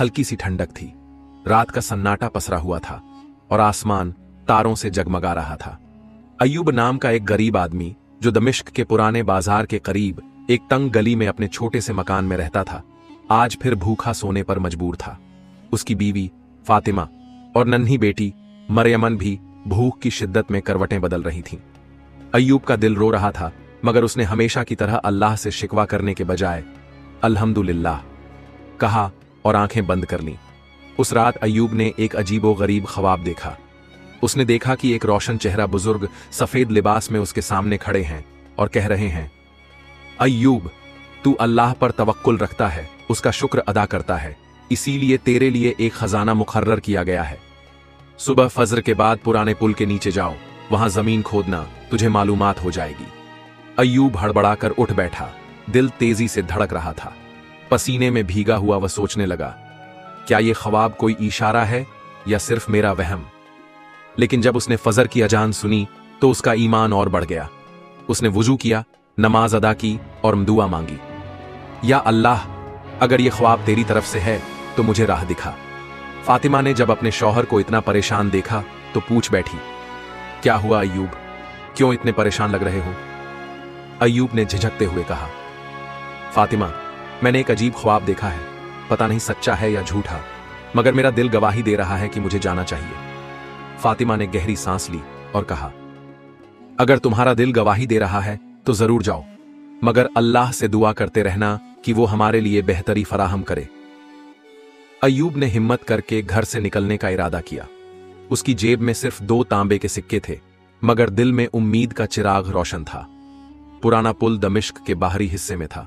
हल्की सी ठंडक थी। रात का सन्नाटा पसरा हुआ था और आसमान तारों से जगमगा रहा था। अय्यूब नाम का एक गरीब आदमी जो दमिश्क के पुराने बाजार के करीब एक तंग गली में अपने छोटे से मकान में रहता था, आज फिर भूखा सोने पर मजबूर था। उसकी बीवी फातिमा और नन्ही बेटी मरियमन भी भूख की शिद्दत में करवटें बदल रही थीं। अय्यूब का दिल रो रहा था, मगर उसने हमेशा की तरह अल्लाह से शिकवा करने के बजाय अल्हम्दुलिल्लाह कहा और आंखें बंद कर लीं। उस रात अय्यूब ने एक अजीबो गरीब ख्वाब देखा। उसने देखा कि एक रोशन चेहरा बुजुर्ग सफेद लिबास में उसके सामने खड़े हैं और कह रहे हैं, अय्यूब, तू अल्लाह पर तवक्कुल रखता है, उसका शुक्र अदा करता है, इसीलिए तेरे लिए एक खजाना मुकर्रर किया गया है। सुबह फजर के बाद पुराने पुल के नीचे जाओ, वहां जमीन खोदना, तुझे मालूमात हो जाएगी। अय्यूब हड़बड़ाकर उठ बैठा। दिल तेजी से धड़क रहा था। पसीने में भीगा हुआ वह सोचने लगा, क्या यह ख्वाब कोई इशारा है या सिर्फ मेरा वहम। लेकिन जब उसने फजर की अजान सुनी तो उसका ईमान और बढ़ गया। उसने वुजू किया, नमाज अदा की और दुआ मांगी, या अल्लाह, अगर यह ख्वाब तेरी तरफ से है तो मुझे राह दिखा। फातिमा ने जब अपने शौहर को इतना परेशान देखा तो पूछ बैठी, क्या हुआ अय्यूब, क्यों इतने परेशान लग रहे हो। अय्यूब ने झिझकते हुए कहा, फातिमा, मैंने एक अजीब ख्वाब देखा है, पता नहीं सच्चा है या झूठा, मगर मेरा दिल गवाही दे रहा है कि मुझे जाना चाहिए। फातिमा ने गहरी सांस ली और कहा, अगर तुम्हारा दिल गवाही दे रहा है तो जरूर जाओ, मगर अल्लाह से दुआ करते रहना कि वो हमारे लिए बेहतरी फराहम करे। अय्यूब ने हिम्मत करके घर से निकलने का इरादा किया। उसकी जेब में सिर्फ 2 तांबे के सिक्के थे, मगर दिल में उम्मीद का चिराग रोशन था। पुराना पुल दमिश्क के बाहरी हिस्से में था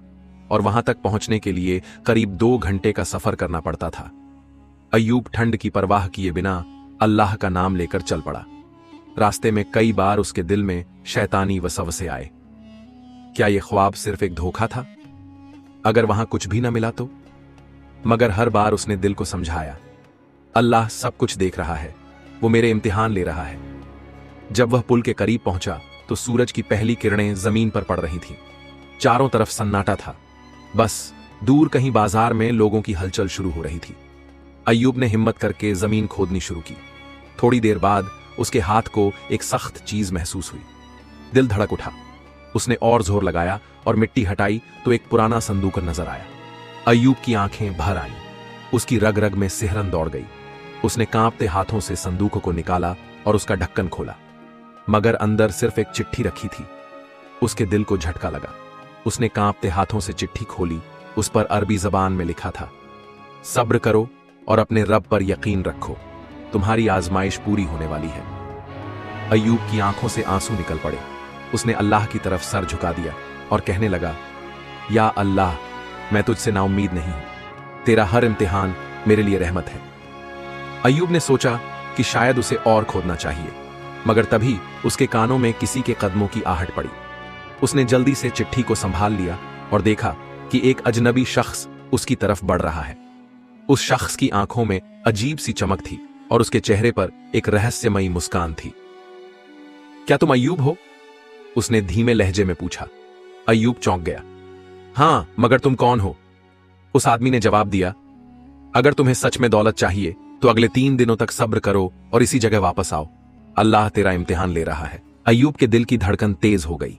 और वहां तक पहुंचने के लिए करीब 2 घंटे का सफर करना पड़ता था। अय्यूब ठंड की परवाह किए बिना अल्लाह का नाम लेकर चल पड़ा। रास्ते में कई बार उसके दिल में शैतानी वसवसे आए। क्या यह ख्वाब सिर्फ एक धोखा था? अगर वहां कुछ भी न मिला तो? मगर हर बार उसने दिल को समझाया, अल्लाह सब कुछ देख रहा है, वो मेरे इम्तिहान ले रहा है। जब वह पुल के करीब पहुंचा तो सूरज की पहली किरणें जमीन पर पड़ रही थीं। चारों तरफ सन्नाटा था, बस दूर कहीं बाजार में लोगों की हलचल शुरू हो रही थी। अय्यूब ने हिम्मत करके जमीन खोदनी शुरू की। थोड़ी देर बाद उसके हाथ को एक सख्त चीज महसूस हुई। दिल धड़क उठा। उसने और जोर लगाया और मिट्टी हटाई तो एक पुराना संदूक नजर आया। अय्यूब की आंखें भर आईं। उसकी रग रग में सिहरन दौड़ गई। उसने कांपते हाथों से संदूक को निकाला और उसका ढक्कन खोला, मगर अंदर सिर्फ एक चिट्ठी रखी थी। उसके दिल को झटका लगा। उसने कांपते हाथों से चिट्ठी खोली। उस पर अरबी जबान में लिखा था, सब्र करो और अपने रब पर यकीन रखो, तुम्हारी आजमाइश पूरी होने वाली है। अय्यूब की आंखों से आंसू निकल पड़े। उसने अल्लाह की तरफ सर झुका दिया और कहने लगा, या अल्लाह, मैं तुझसे नाउम्मीद नहीं हूं, तेरा हर इम्तिहान मेरे लिए रहमत है। अय्यूब ने सोचा कि शायद उसे और खोदना चाहिए, मगर तभी उसके कानों में किसी के कदमों की आहट पड़ी। उसने जल्दी से चिट्ठी को संभाल लिया और देखा कि एक अजनबी शख्स उसकी तरफ बढ़ रहा है। उस शख्स की आंखों में अजीब सी चमक थी और उसके चेहरे पर एक रहस्यमयी मुस्कान थी। क्या तुम अय्यूब हो? उसने धीमे लहजे में पूछा। अय्यूब चौंक गया। हां, मगर तुम कौन हो? उस आदमी ने जवाब दिया, अगर तुम्हें सच में दौलत चाहिए तो अगले 3 दिनों तक सब्र करो और इसी जगह वापस आओ, अल्लाह तेरा इम्तिहान ले रहा है। अय्यूब के दिल की धड़कन तेज हो गई।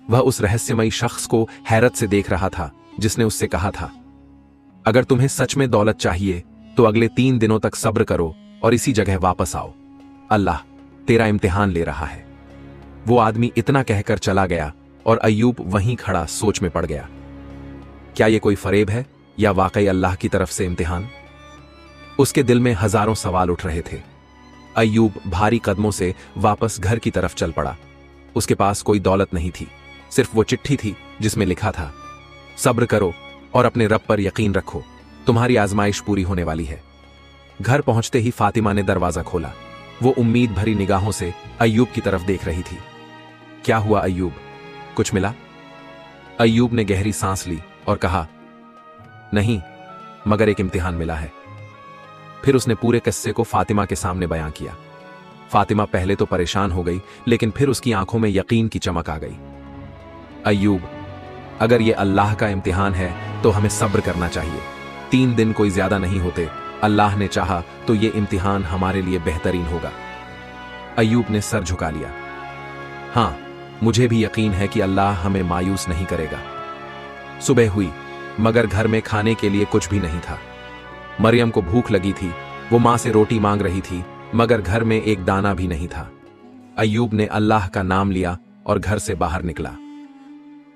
वह उस रहस्यमयी शख्स को हैरत से देख रहा था जिसने उससे कहा था, अगर तुम्हें सच में दौलत चाहिए तो अगले 3 दिनों तक सब्र करो और इसी जगह वापस आओ, अल्लाह तेरा इम्तिहान ले रहा है। वो आदमी इतना कहकर चला गया और अय्यूब वहीं खड़ा सोच में पड़ गया। क्या यह कोई फरेब है या वाकई अल्लाह की तरफ से इम्तिहान? उसके दिल में हजारों सवाल उठ रहे थे। अय्यूब भारी कदमों से वापस घर की तरफ चल पड़ा। उसके पास कोई दौलत नहीं थी, सिर्फ वो चिट्ठी थी जिसमें लिखा था, सब्र करो और अपने रब पर यकीन रखो, तुम्हारी आजमाइश पूरी होने वाली है। घर पहुंचते ही फातिमा ने दरवाजा खोला। वो उम्मीद भरी निगाहों से अय्यूब की तरफ देख रही थी। क्या हुआ अय्यूब, कुछ मिला? अय्यूब ने गहरी सांस ली और कहा, नहीं, मगर एक इम्तिहान मिला है। फिर उसने पूरे किस्से को फातिमा के सामने बयां किया। फातिमा पहले तो परेशान हो गई, लेकिन फिर उसकी आंखों में यकीन की चमक आ गई। अय्यूब, अगर ये अल्लाह का इम्तिहान है तो हमें सब्र करना चाहिए। 3 दिन कोई ज्यादा नहीं होते, अल्लाह ने चाहा तो ये इम्तिहान हमारे लिए बेहतरीन होगा। अय्यूब ने सर झुका लिया। हाँ, मुझे भी यकीन है कि अल्लाह हमें मायूस नहीं करेगा। सुबह हुई, मगर घर में खाने के लिए कुछ भी नहीं था। मरियम को भूख लगी थी, वो मां से रोटी मांग रही थी, मगर घर में एक दाना भी नहीं था। अय्यूब ने अल्लाह का नाम लिया और घर से बाहर निकला।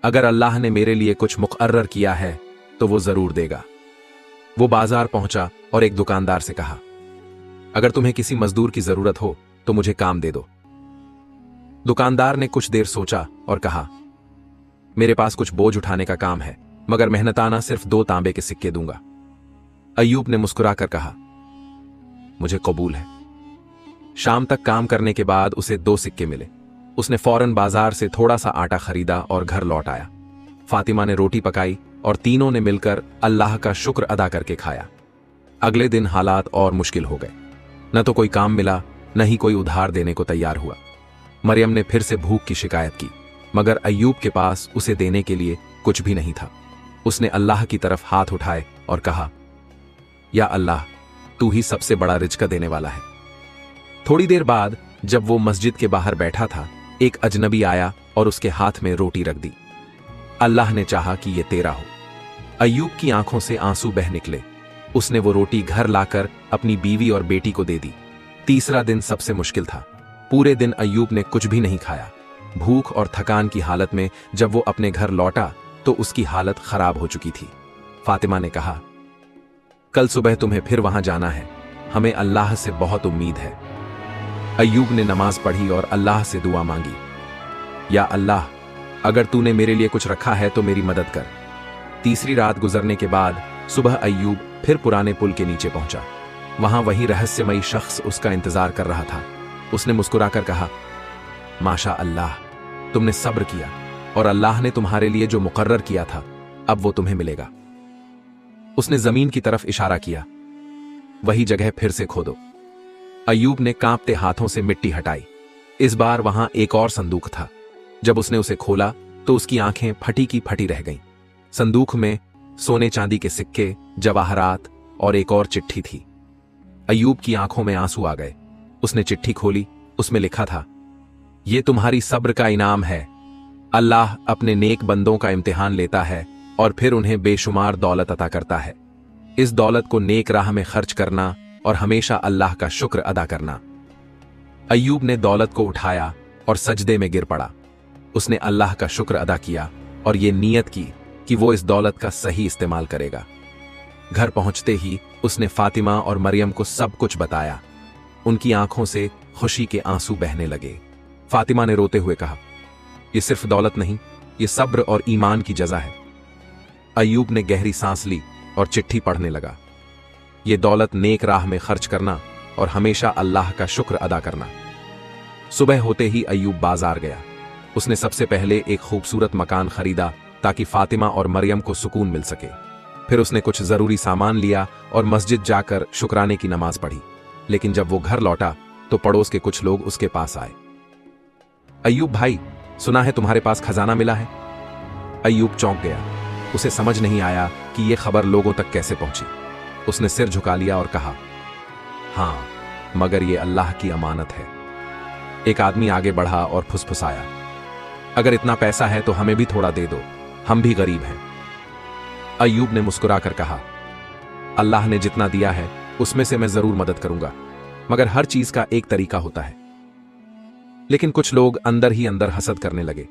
अगर अल्लाह ने मेरे लिए कुछ मुकर्रर किया है तो वो जरूर देगा। वो बाजार पहुंचा और एक दुकानदार से कहा, अगर तुम्हें किसी मजदूर की जरूरत हो तो मुझे काम दे दो। दुकानदार ने कुछ देर सोचा और कहा, मेरे पास कुछ बोझ उठाने का काम है, मगर मेहनताना सिर्फ 2 तांबे के सिक्के दूंगा। अय्यूब ने मुस्कुराकर कहा, मुझे कबूल है। शाम तक काम करने के बाद उसे 2 सिक्के मिले। उसने फौरन बाजार से थोड़ा सा आटा खरीदा और घर लौट आया। फातिमा ने रोटी पकाई और तीनों ने मिलकर अल्लाह का शुक्र अदा करके खाया। अगले दिन हालात और मुश्किल हो गए। न तो कोई काम मिला, न ही कोई उधार देने को तैयार हुआ। मरियम ने फिर से भूख की शिकायत की, मगर अय्यूब के पास उसे देने के लिए कुछ भी नहीं था। उसने अल्लाह की तरफ हाथ उठाए और कहा, या अल्लाह, तू ही सबसे बड़ा रिज़्क़ देने वाला है। थोड़ी देर बाद जब वो मस्जिद के बाहर बैठा था, एक अजनबी आया और उसके हाथ में रोटी रख दी। अल्लाह ने चाहा कि ये तेरा हो। अय्यूब की आंखों से आंसू बह निकले। उसने वो रोटी घर लाकर अपनी बीवी और बेटी को दे दी। तीसरा दिन सबसे मुश्किल था। पूरे दिन अय्यूब ने कुछ भी नहीं खाया। भूख और थकान की हालत में जब वो अपने घर लौटा तो उसकी हालत खराब हो चुकी थी। फातिमा ने कहा, कल सुबह तुम्हें फिर वहां जाना है, हमें अल्लाह से बहुत उम्मीद है। अय्यूब ने नमाज पढ़ी और अल्लाह से दुआ मांगी, या अल्लाह, अगर तूने मेरे लिए कुछ रखा है तो मेरी मदद कर। तीसरी रात गुजरने के बाद सुबह अय्यूब फिर पुराने पुल के नीचे पहुंचा। वहां वही रहस्यमयी शख्स उसका इंतजार कर रहा था। उसने मुस्कुराकर कहा, माशा अल्लाह, तुमने सब्र किया और अल्लाह ने तुम्हारे लिए जो मुकर्रर किया था अब वो तुम्हें मिलेगा। उसने जमीन की तरफ इशारा किया, वही जगह फिर से खोदो। अय्यूब ने कांपते हाथों से मिट्टी हटाई। इस बार वहां एक और संदूक था। जब उसने उसे खोला तो उसकी आंखें फटी की फटी रह गईं। संदूक में सोने चांदी के सिक्के, जवाहरात और एक और चिट्ठी थी। अय्यूब की आंखों में आंसू आ गए। उसने चिट्ठी खोली। उसमें लिखा था, यह तुम्हारी सब्र का इनाम है। अल्लाह अपने नेक बंदों का इम्तिहान लेता है और फिर उन्हें बेशुमार दौलत अता करता है। इस दौलत को नेक राह में खर्च करना और हमेशा अल्लाह का शुक्र अदा करना। अय्यूब ने दौलत को उठाया और सजदे में गिर पड़ा। उसने अल्लाह का शुक्र अदा किया और ये नीयत की कि वो इस दौलत का सही इस्तेमाल करेगा। घर पहुंचते ही उसने फातिमा और मरियम को सब कुछ बताया। उनकी आंखों से खुशी के आंसू बहने लगे। फातिमा ने रोते हुए कहा, ये सिर्फ दौलत नहीं, ये सब्र और ईमान की जजा है। अय्यूब ने गहरी सांस ली और चिट्ठी पढ़ने लगा। ये दौलत नेक राह में खर्च करना और हमेशा अल्लाह का शुक्र अदा करना। सुबह होते ही अय्यूब बाजार गया। उसने सबसे पहले एक खूबसूरत मकान खरीदा ताकि फातिमा और मरियम को सुकून मिल सके। फिर उसने कुछ जरूरी सामान लिया और मस्जिद जाकर शुक्राने की नमाज पढ़ी। लेकिन जब वो घर लौटा तो पड़ोस के कुछ लोग उसके पास आए। अय्यूब भाई, सुना है तुम्हारे पास खजाना मिला है। अय्यूब चौंक गया। उसे समझ नहीं आया कि यह खबर लोगों तक कैसे पहुंची। उसने सिर झुका लिया और कहा, हां, मगर यह अल्लाह की अमानत है। एक आदमी आगे बढ़ा और फुसफुसाया, अगर इतना पैसा है तो हमें भी थोड़ा दे दो, हम भी गरीब हैं। अय्यूब ने मुस्कुराकर कहा, अल्लाह ने जितना दिया है उसमें से मैं जरूर मदद करूंगा, मगर हर चीज का एक तरीका होता है। लेकिन कुछ लोग अंदर ही अंदर हसद करने लगे।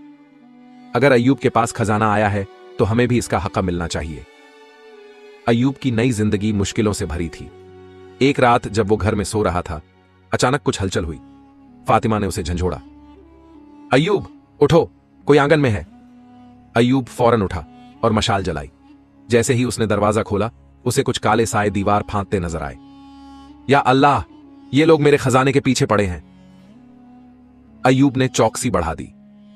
अगर अय्यूब के पास खजाना आया है तो हमें भी इसका हक मिलना चाहिए। अय्यूब की नई जिंदगी मुश्किलों से भरी थी। एक रात जब वो घर में सो रहा था, अचानक कुछ हलचल हुई। फातिमा ने उसे झंझोड़ा, अय्यूब उठो, कोई आंगन में है। अय्यूब फौरन उठा और मशाल जलाई। जैसे ही उसने दरवाजा खोला, उसे कुछ काले साए दीवार फांकते नजर आए। या अल्लाह, ये लोग मेरे खजाने के पीछे पड़े हैं। अय्यूब ने चौकसी बढ़ा दी।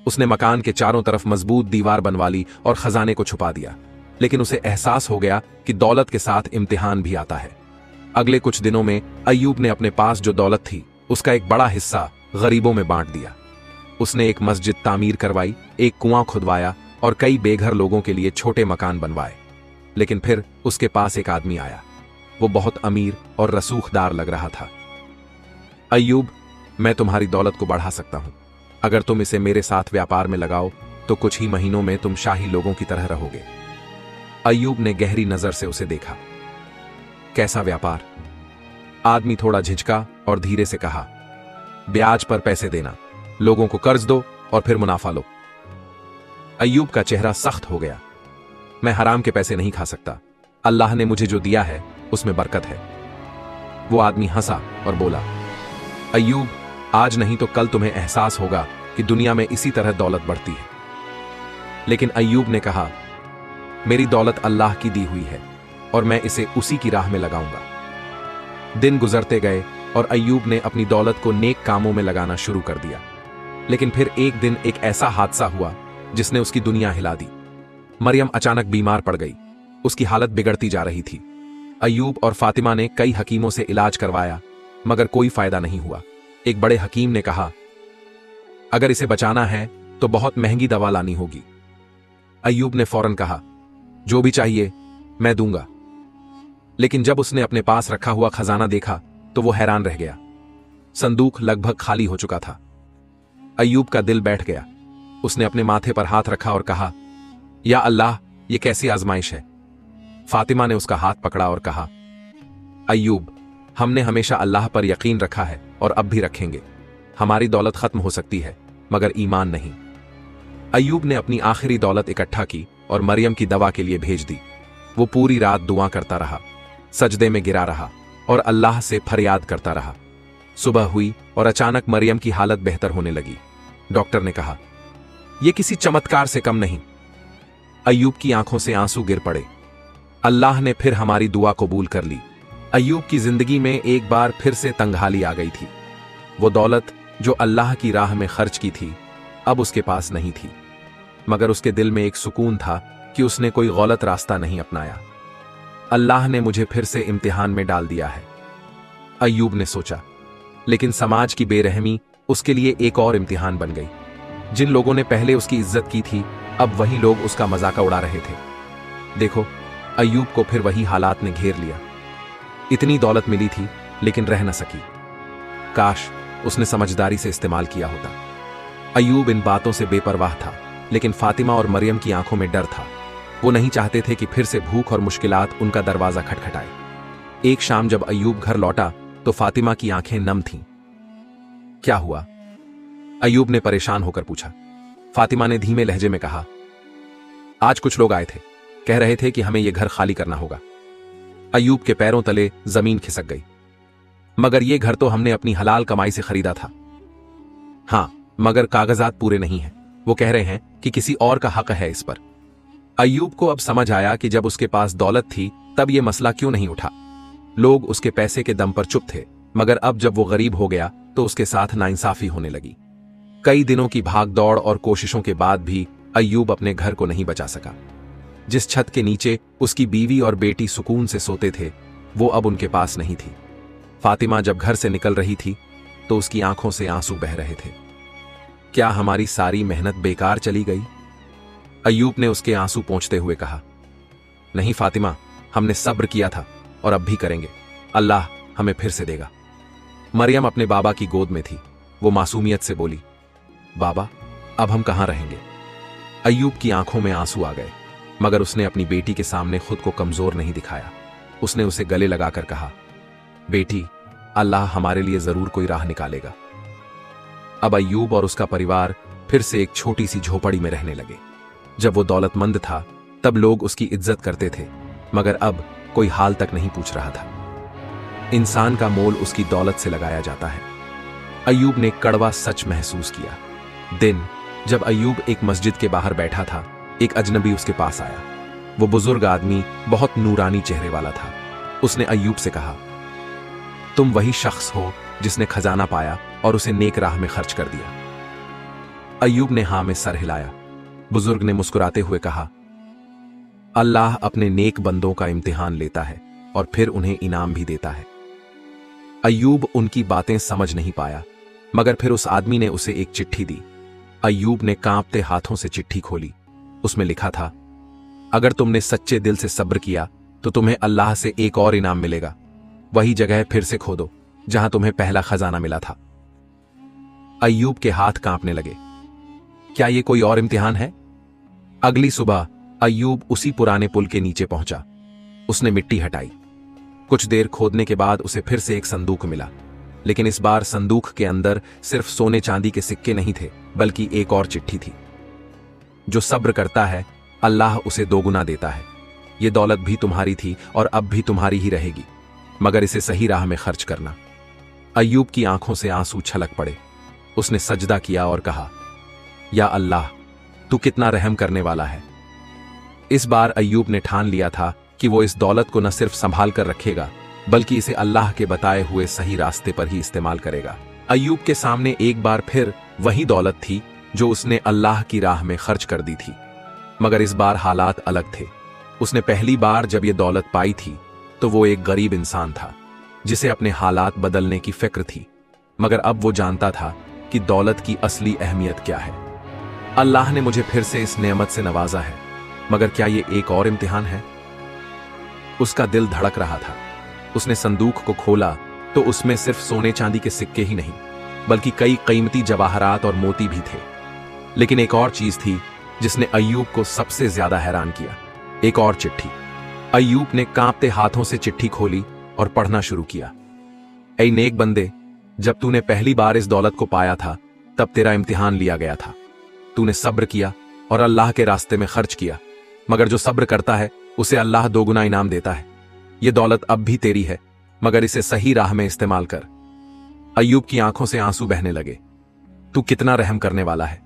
उसने मकान के चारों तरफ मजबूत दीवार बनवा ली और खजाने को छुपा दिया। लेकिन उसे एहसास हो गया कि दौलत के साथ इम्तिहान भी आता है। अगले कुछ दिनों में अय्यूब ने अपने पास जो दौलत थी उसका एक बड़ा हिस्सा गरीबों में बांट दिया। उसने एक मस्जिद तामीर करवाई, एक कुआं खुदवाया और कई बेघर लोगों के लिए छोटे मकान बनवाए। लेकिन फिर उसके पास एक आदमी आया। वो बहुत अमीर और रसूखदार लग रहा था। अय्यूब, मैं तुम्हारी दौलत को बढ़ा सकता हूं। अगर तुम इसे मेरे साथ व्यापार में लगाओ तो कुछ ही महीनों में तुम शाही लोगों की तरह रहोगे। अय्यूब ने गहरी नजर से उसे देखा। कैसा व्यापार? आदमी थोड़ा झिझका और धीरे से कहा, ब्याज पर पैसे देना, लोगों को कर्ज दो और फिर मुनाफा लो। अय्यूब का चेहरा सख्त हो गया। मैं हराम के पैसे नहीं खा सकता। अल्लाह ने मुझे जो दिया है उसमें बरकत है। वो आदमी हंसा और बोला, अय्यूब, आज नहीं तो कल तुम्हें एहसास होगा कि दुनिया में इसी तरह दौलत बढ़ती है। लेकिन अय्यूब ने कहा, मेरी दौलत अल्लाह की दी हुई है और मैं इसे उसी की राह में लगाऊंगा। दिन गुजरते गए और अय्यूब ने अपनी दौलत को नेक कामों में लगाना शुरू कर दिया। लेकिन फिर एक दिन एक ऐसा हादसा हुआ जिसने उसकी दुनिया हिला दी। मरियम अचानक बीमार पड़ गई। उसकी हालत बिगड़ती जा रही थी। अय्यूब और फातिमा ने कई हकीमों से इलाज करवाया, मगर कोई फायदा नहीं हुआ। एक बड़े हकीम ने कहा, अगर इसे बचाना है तो बहुत महंगी दवा लानी होगी। अय्यूब ने फौरन कहा, जो भी चाहिए मैं दूंगा। लेकिन जब उसने अपने पास रखा हुआ खजाना देखा तो वो हैरान रह गया। संदूक लगभग खाली हो चुका था। अय्यूब का दिल बैठ गया। उसने अपने माथे पर हाथ रखा और कहा, या अल्लाह, ये कैसी आजमाइश है। फातिमा ने उसका हाथ पकड़ा और कहा, अय्यूब, हमने हमेशा अल्लाह पर यकीन रखा है और अब भी रखेंगे। हमारी दौलत खत्म हो सकती है मगर ईमान नहीं। अय्यूब ने अपनी आखिरी दौलत इकट्ठा की और मरियम की दवा के लिए भेज दी। वो पूरी रात दुआ करता रहा, सजदे में गिरा रहा और अल्लाह से फरियाद करता रहा। सुबह हुई और अचानक मरियम की हालत बेहतर होने लगी। डॉक्टर ने कहा, यह किसी चमत्कार से कम नहीं। अय्यूब की आंखों से आंसू गिर पड़े। अल्लाह ने फिर हमारी दुआ कबूल कर ली। अय्यूब की जिंदगी में एक बार फिर से तंगहाली आ गई थी। वो दौलत जो अल्लाह की राह में खर्च की थी अब उसके पास नहीं थी, मगर उसके दिल में एक सुकून था कि उसने कोई गलत रास्ता नहीं अपनाया। अल्लाह ने मुझे फिर से इम्तिहान में डाल दिया है, अय्यूब ने सोचा। लेकिन समाज की बेरहमी उसके लिए एक और इम्तिहान बन गई। जिन लोगों ने पहले उसकी इज्जत की थी अब वही लोग उसका मजाक उड़ा रहे थे। देखो, अय्यूब को फिर वही हालात ने घेर लिया। इतनी दौलत मिली थी लेकिन रह न सकी। काश उसने समझदारी से इस्तेमाल किया होता। अय्यूब इन बातों से बेपरवाह था, लेकिन फातिमा और मरियम की आंखों में डर था। वो नहीं चाहते थे कि फिर से भूख और मुश्किलात उनका दरवाजा खटखटाए। एक शाम जब अय्यूब घर लौटा तो फातिमा की आंखें नम थीं। क्या हुआ? अय्यूब ने परेशान होकर पूछा। फातिमा ने धीमे लहजे में कहा, आज कुछ लोग आए थे, कह रहे थे कि हमें यह घर खाली करना होगा। अय्यूब के पैरों तले जमीन खिसक गई। मगर यह घर तो हमने अपनी हलाल कमाई से खरीदा था। हां, मगर कागजात पूरे नहीं हैं। वो कह रहे हैं कि किसी और का हक है इस पर। अय्यूब को अब समझ आया कि जब उसके पास दौलत थी तब यह मसला क्यों नहीं उठा। लोग उसके पैसे के दम पर चुप थे, मगर अब जब वो गरीब हो गया तो उसके साथ नाइंसाफी होने लगी। कई दिनों की भाग दौड़ और कोशिशों के बाद भी अय्यूब अपने घर को नहीं बचा सका। जिस छत के नीचे उसकी बीवी और बेटी सुकून से सोते थे वो अब उनके पास नहीं थी। फातिमा जब घर से निकल रही थी तो उसकी आंखों से आंसू बह रहे थे। क्या हमारी सारी मेहनत बेकार चली गई? अय्यूब ने उसके आंसू पोंछते हुए कहा, नहीं फातिमा, हमने सब्र किया था और अब भी करेंगे। अल्लाह हमें फिर से देगा। मरियम अपने बाबा की गोद में थी। वो मासूमियत से बोली, बाबा, अब हम कहां रहेंगे? अय्यूब की आंखों में आंसू आ गए, मगर उसने अपनी बेटी के सामने खुद को कमजोर नहीं दिखाया। उसने उसे गले लगाकर कहा, बेटी, अल्लाह हमारे लिए जरूर कोई राह निकालेगा। अब अय्यूब और उसका परिवार फिर से एक छोटी सी झोपड़ी में रहने लगे। जब वो दौलतमंद था तब लोग उसकी इज्जत करते थे, मगर अब कोई हाल तक नहीं पूछ रहा था। इंसान का मोल उसकी दौलत से लगाया जाता है। अय्यूब ने कड़वा सच महसूस किया। दिन जब अय्यूब एक मस्जिद के बाहर बैठा था, एक अजनबी उसके पास आया। वो बुजुर्ग आदमी बहुत नूरानी चेहरे वाला था। उसने अय्यूब से कहा, तुम वही शख्स हो जिसने खजाना पाया और उसे नेक राह में खर्च कर दिया। अय्यूब ने हां में सर हिलाया। बुजुर्ग ने मुस्कुराते हुए कहा, अल्लाह अपने नेक बंदों का इम्तिहान लेता है और फिर उन्हें इनाम भी देता है। अय्यूब उनकी बातें समझ नहीं पाया, मगर फिर उस आदमी ने उसे एक चिट्ठी दी। अय्यूब ने कांपते हाथों से चिट्ठी खोली। उसमें लिखा था, अगर तुमने सच्चे दिल से सब्र किया तो तुम्हें अल्लाह से एक और इनाम मिलेगा। वही जगह फिर से खोदो जहां तुम्हें पहला खजाना मिला था। अय्यूब के हाथ कांपने लगे। क्या ये कोई और इम्तिहान है? अगली सुबह अय्यूब उसी पुराने पुल के नीचे पहुंचा। उसने मिट्टी हटाई। कुछ देर खोदने के बाद उसे फिर से एक संदूक मिला, लेकिन इस बार संदूक के अंदर सिर्फ सोने चांदी के सिक्के नहीं थे, बल्कि एक और चिट्ठी थी। जो सब्र करता है अल्लाह उसे दोगुना देता है। ये दौलत भी तुम्हारी थी और अब भी तुम्हारी ही रहेगी, मगर इसे सही राह में खर्च करना। अय्यूब की आंखों से आंसू छलक पड़े। उसने सजदा किया और कहा, या अल्लाह, तू कितना रहम करने वाला है। इस बार अय्यूब ने ठान लिया था कि वो इस दौलत को न सिर्फ संभाल कर रखेगा, बल्कि इसे अल्लाह के बताए हुए सही रास्ते पर ही इस्तेमाल करेगा। अय्यूब के सामने एक बार फिर वही दौलत थी जो उसने अल्लाह की राह में खर्च कर दी थी, मगर इस बार हालात अलग थे। उसने पहली बार जब ये दौलत पाई थी तो वो एक गरीब इंसान था जिसे अपने हालात बदलने की फिक्र थी, मगर अब वो जानता था कि दौलत की असली अहमियत क्या है। अल्लाह ने मुझे फिर से इस नेमत से नवाजा है, मगर क्या ये एक और इम्तिहान है? उसका दिल धड़क रहा था। उसने संदूक को खोला तो उसमें सिर्फ सोने चांदी के सिक्के ही नहीं, बल्कि कई कीमती जवाहरात और मोती भी थे। लेकिन एक और चीज थी जिसने अय्यूब को सबसे ज्यादा हैरान किया। एक और चिट्ठी। अय्यूब ने कांपते हाथों से चिट्ठी खोली और पढ़ना शुरू किया। ऐ नेक बंदे, जब तूने पहली बार इस दौलत को पाया था तब तेरा इम्तिहान लिया गया था। तूने सब्र किया और अल्लाह के रास्ते में खर्च किया, मगर जो सब्र करता है उसे अल्लाह दोगुना इनाम देता है। यह दौलत अब भी तेरी है, मगर इसे सही राह में इस्तेमाल कर। अय्यूब की आंखों से आंसू बहने लगे। तू कितना रहम करने वाला है।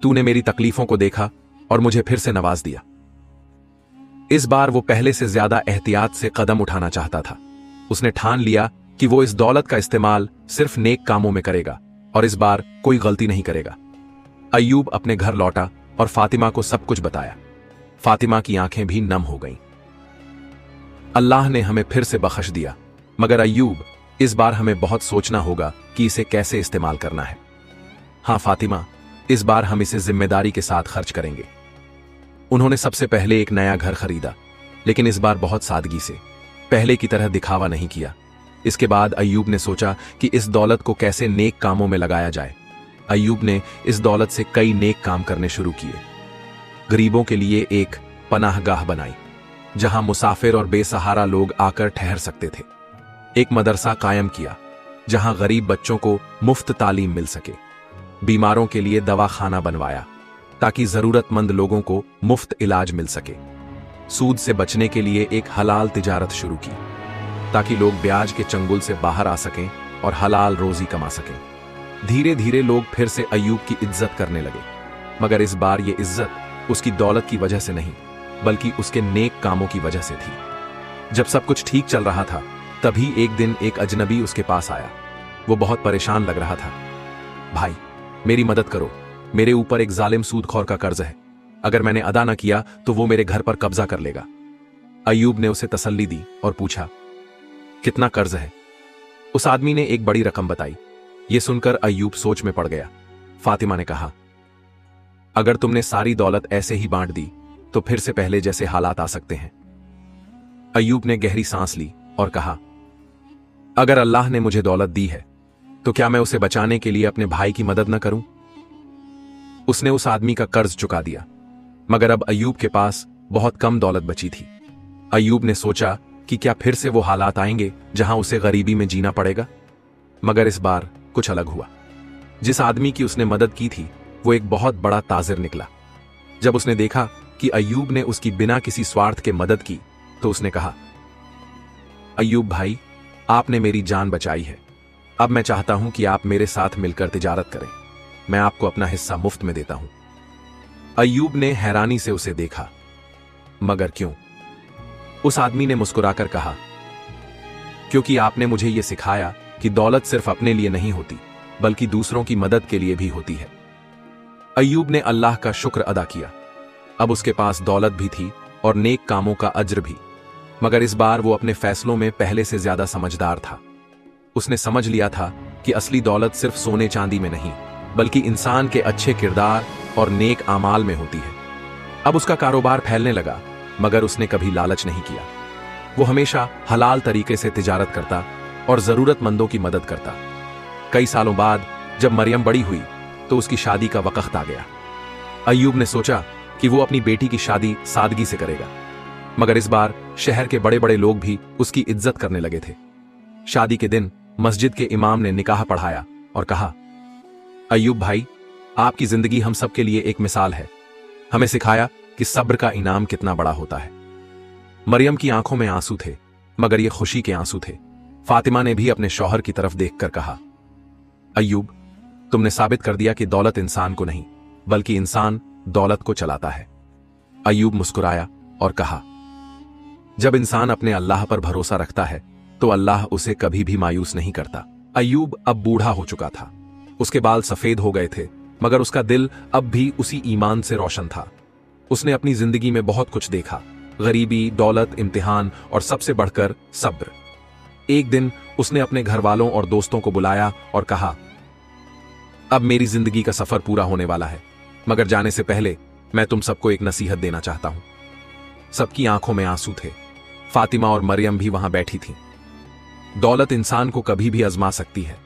तूने मेरी तकलीफों को देखा और मुझे फिर से नवाज दिया। इस बार वो पहले से ज्यादा एहतियात से कदम उठाना चाहता था। उसने ठान लिया कि वो इस दौलत का इस्तेमाल सिर्फ नेक कामों में करेगा और इस बार कोई गलती नहीं करेगा। अय्यूब अपने घर लौटा और फातिमा को सब कुछ बताया। फातिमा की आंखें भी नम हो गईं। अल्लाह ने हमें फिर से बख्श दिया, मगर अय्यूब, इस बार हमें बहुत सोचना होगा कि इसे कैसे इस्तेमाल करना है। हां फातिमा, इस बार हम इसे जिम्मेदारी के साथ खर्च करेंगे। उन्होंने सबसे पहले एक नया घर खरीदा, लेकिन इस बार बहुत सादगी से, पहले की तरह दिखावा नहीं किया। इसके बाद अय्यूब ने सोचा कि इस दौलत को कैसे नेक कामों में लगाया जाए। अय्यूब ने इस दौलत से कई नेक काम करने शुरू किए। गरीबों के लिए एक पनाहगाह बनाई जहां मुसाफिर और बेसहारा लोग आकर ठहर सकते थे। एक मदरसा कायम किया जहां गरीब बच्चों को मुफ्त तालीम मिल सके। बीमारों के लिए दवाखाना बनवाया ताकि जरूरतमंद लोगों को मुफ्त इलाज मिल सके। सूद से बचने के लिए एक हलाल तिजारत शुरू की ताकि लोग ब्याज के चंगुल से बाहर आ सकें और हलाल रोजी कमा सकें। धीरे धीरे लोग फिर से अय्यूब की इज्जत करने लगे, मगर इस बार ये इज्जत उसकी दौलत की वजह से नहीं, बल्कि उसके नेक कामों की वजह से थी। जब सब कुछ ठीक चल रहा था, तभी एक दिन एक अजनबी उसके पास आया। वो बहुत परेशान लग रहा था। भाई, मेरी मदद करो, मेरे ऊपर एक जालिम सूदखोर का कर्ज है। अगर मैंने अदा न किया तो वो मेरे घर पर कब्जा कर लेगा। अय्यूब ने उसे तसल्ली दी और पूछा, कितना कर्ज है? उस आदमी ने एक बड़ी रकम बताई। यह सुनकर अय्यूब सोच में पड़ गया। फातिमा ने कहा, अगर तुमने सारी दौलत ऐसे ही बांट दी तो फिर से पहले जैसे हालात आ सकते हैं। अय्यूब ने गहरी सांस ली और कहा, अगर अल्लाह ने मुझे दौलत दी है तो क्या मैं उसे बचाने के लिए अपने भाई की मदद न करूं? उसने उस आदमी का कर्ज चुका दिया, मगर अब अय्यूब के पास बहुत कम दौलत बची थी। अय्यूब ने सोचा कि क्या फिर से वो हालात आएंगे जहां उसे गरीबी में जीना पड़ेगा, मगर इस बार कुछ अलग हुआ। जिस आदमी की उसने मदद की थी वो एक बहुत बड़ा ताजिर निकला। जब उसने देखा कि अय्यूब ने उसकी बिना किसी स्वार्थ के मदद की तो उसने कहा, अय्यूब भाई, आपने मेरी जान बचाई है। अब मैं चाहता हूं कि आप मेरे साथ मिलकर तिजारत करें। मैं आपको अपना हिस्सा मुफ्त में देता हूं। अय्यूब ने हैरानी से उसे देखा। मगर क्यों? उस आदमी ने मुस्कुराकर कहा, क्योंकि आपने मुझे यह सिखाया कि दौलत सिर्फ अपने लिए नहीं होती, बल्कि दूसरों की मदद के लिए भी होती है। अय्यूब ने अल्लाह का शुक्र अदा किया। अब उसके पास दौलत भी थी और नेक कामों का अज्र भी, मगर इस बार वो अपने फैसलों में पहले से ज्यादा समझदार था। उसने समझ लिया था कि असली दौलत सिर्फ सोने चांदी में नहीं, बल्कि इंसान के अच्छे किरदार और नेक आमाल में होती है। अब उसका कारोबार फैलने लगा मगर उसने कभी लालच नहीं किया। वो हमेशा हलाल तरीके से तिजारत करता और जरूरतमंदों की मदद करता। कई सालों बाद जब मरियम बड़ी हुई तो उसकी शादी का वक्त आ गया। अय्यूब ने सोचा कि वो अपनी बेटी की शादी सादगी से करेगा, मगर इस बार शहर के बड़े बड़े लोग भी उसकी इज्जत करने लगे थे। शादी के दिन मस्जिद के इमाम ने निकाह पढ़ाया और कहा, अय्यूब भाई, आपकी जिंदगी हम सब के लिए एक मिसाल है। हमें सिखाया कि सब्र का इनाम कितना बड़ा होता है। मरियम की आंखों में आंसू थे, मगर ये खुशी के आंसू थे। फातिमा ने भी अपने शौहर की तरफ देखकर कहा, अय्यूब, तुमने साबित कर दिया कि दौलत इंसान को नहीं बल्कि इंसान दौलत को चलाता है। अय्यूब मुस्कुराया और कहा, जब इंसान अपने अल्लाह पर भरोसा रखता है तो अल्लाह उसे कभी भी मायूस नहीं करता। अय्यूब अब बूढ़ा हो चुका था। उसके बाल सफेद हो गए थे, मगर उसका दिल अब भी उसी ईमान से रोशन था। उसने अपनी जिंदगी में बहुत कुछ देखा, गरीबी, दौलत, इम्तिहान और सबसे बढ़कर सब्र। एक दिन उसने अपने घर वालों और दोस्तों को बुलाया और कहा, अब मेरी जिंदगी का सफर पूरा होने वाला है, मगर जाने से पहले मैं तुम सबको एक नसीहत देना चाहता हूं। सबकी आंखों में आंसू थे। फातिमा और मरियम भी वहां बैठी थीं। दौलत इंसान को कभी भी आजमा सकती है।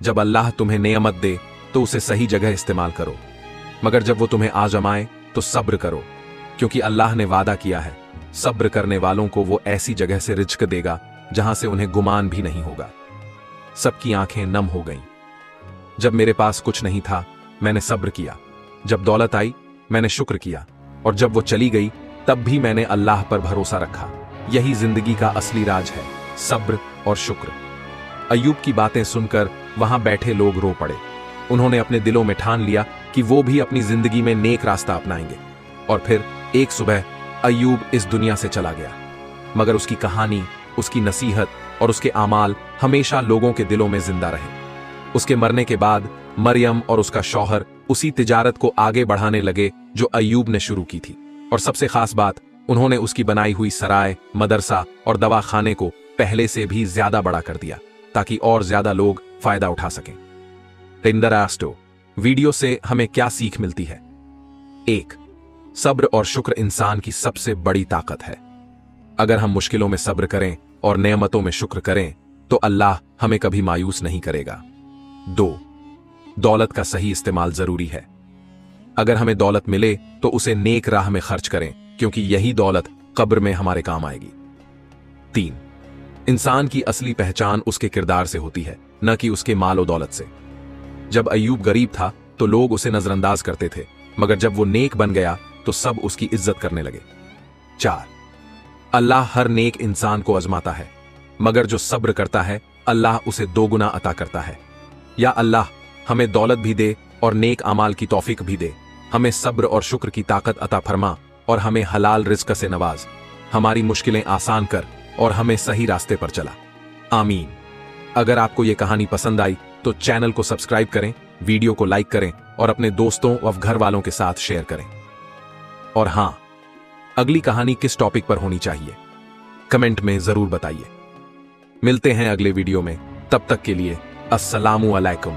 जब अल्लाह तुम्हें नेमत दे तो उसे सही जगह इस्तेमाल करो, मगर जब वो तुम्हें आजमाए तो सब्र करो, क्योंकि अल्लाह ने वादा किया है, सब्र करने वालों को वो ऐसी जगह से रिज्क देगा जहां से उन्हें गुमान भी नहीं होगा। सबकी आंखें नम हो गईं। जब मेरे पास कुछ नहीं था मैंने सब्र किया, जब दौलत आई मैंने शुक्र किया, और जब वो चली गई तब भी मैंने अल्लाह पर भरोसा रखा। यही जिंदगी का असली राज है, सब्र और शुक्र। अय्यूब की बातें सुनकर वहां बैठे लोग रो पड़े। उन्होंने अपने दिलों में ठान लिया कि वो भी अपनी जिंदगी में नेक रास्ता अपनाएंगे। और फिर एक सुबह अय्यूब इस दुनिया से चला गया, मगर उसकी कहानी, उसकी नसीहत और उसके आमाल हमेशा लोगों के दिलों में जिंदा रहे। उसके मरने के बाद मरियम और उसका शौहर उसी तिजारत को आगे बढ़ाने लगे जो अय्यूब ने शुरू की थी। और सबसे खास बात, उन्होंने उसकी बनाई हुई सराय, मदरसा और दवाखाने को पहले से भी ज्यादा बड़ा कर दिया, ताकि और ज्यादा लोग फायदा उठा सकें। इंदरास्टो वीडियो से हमें क्या सीख मिलती है? 1. सब्र और शुक्र इंसान की सबसे बड़ी ताकत है। अगर हम मुश्किलों में सब्र करें और नेमतों में शुक्र करें तो अल्लाह हमें कभी मायूस नहीं करेगा। 2. दौलत का सही इस्तेमाल जरूरी है। अगर हमें दौलत मिले तो उसे नेक राह में खर्च करें, क्योंकि यही दौलत कब्र में हमारे काम आएगी। 3. इंसान की असली पहचान उसके किरदार से होती है, न कि उसके माल और दौलत से। जब अय्यूब गरीब था तो लोग उसे नजरअंदाज करते थे, मगर जब वो नेक बन गया तो सब उसकी इज्जत करने लगे। 4. अल्लाह हर नेक इंसान को आजमाता है, मगर जो सब्र करता है अल्लाह उसे 2 गुना अता करता है। या अल्लाह हमें दौलत भी दे और नेक अमाल की तौफीक भी दे। हमें सब्र और शुक्र की ताकत अता फरमा और हमें हलाल रिज़्क से नवाज। हमारी मुश्किलें आसान कर और हमें सही रास्ते पर चला। आमीन। अगर आपको यह कहानी पसंद आई तो चैनल को सब्सक्राइब करें, वीडियो को लाइक करें और अपने दोस्तों और घर वालों के साथ शेयर करें। और हां, अगली कहानी किस टॉपिक पर होनी चाहिए कमेंट में जरूर बताइए। मिलते हैं अगले वीडियो में, तब तक के लिए अस्सलामु अलैकुम।